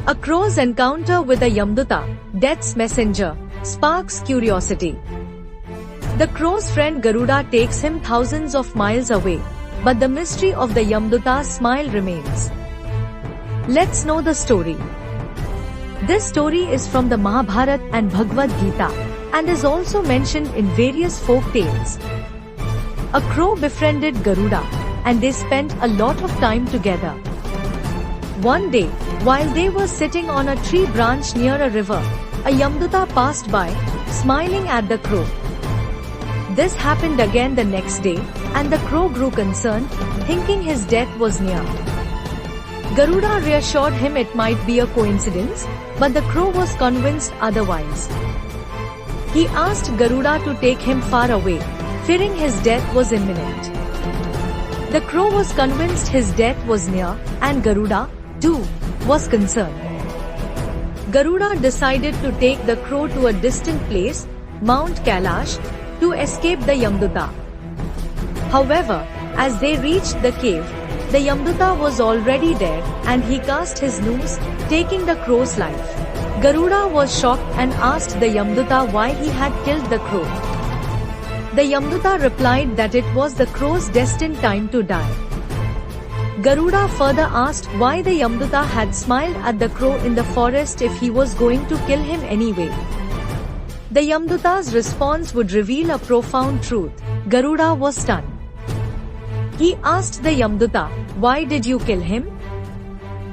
A crow's encounter with a Yamduta, death's messenger, sparks curiosity. The crow's friend Garuda takes him thousands of miles away, but the mystery of the Yamduta's smile remains. Let's know the story. This story is from the Mahabharata and Bhagavad Gita, and is also mentioned in various folk tales. A crow befriended Garuda, and they spent a lot of time together. One day, while they were sitting on a tree branch near a river, a Yamduta passed by, smiling at the crow. This happened again the next day, and the crow grew concerned, thinking his death was near. Garuda reassured him it might be a coincidence, but the crow was convinced otherwise. He asked Garuda to take him far away, fearing his death was imminent. The crow was convinced his death was near, and Garuda, too, was concerned. Garuda decided to take the crow to a distant place, Mount Kailash, to escape the Yamduta. However, as they reached the cave, the Yamduta was already there, and he cast his noose, taking the crow's life. Garuda was shocked and asked the Yamduta why he had killed the crow. The Yamduta replied that it was the crow's destined time to die. Garuda further asked why the Yamduta had smiled at the crow in the forest if he was going to kill him anyway. The Yamduta's response would reveal a profound truth. Garuda was stunned. He asked the Yamduta, "Why did you kill him?"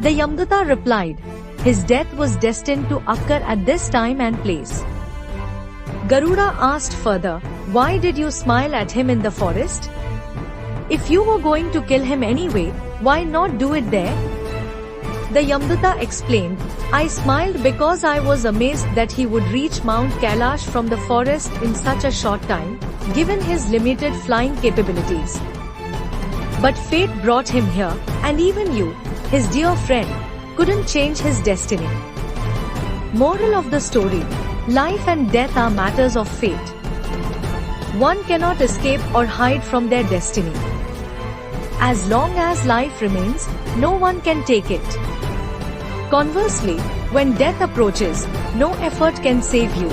The Yamduta replied, "His death was destined to occur at this time and place." Garuda asked further, "Why did you smile at him in the forest? If you were going to kill him anyway, why not do it there?" The Yamduta explained, "I smiled because I was amazed that he would reach Mount Kailash from the forest in such a short time, given his limited flying capabilities. But fate brought him here, and even you, his dear friend, couldn't change his destiny." Moral of the story: life and death are matters of fate. One cannot escape or hide from their destiny. As long as life remains, no one can take it. Conversely, when death approaches, no effort can save you.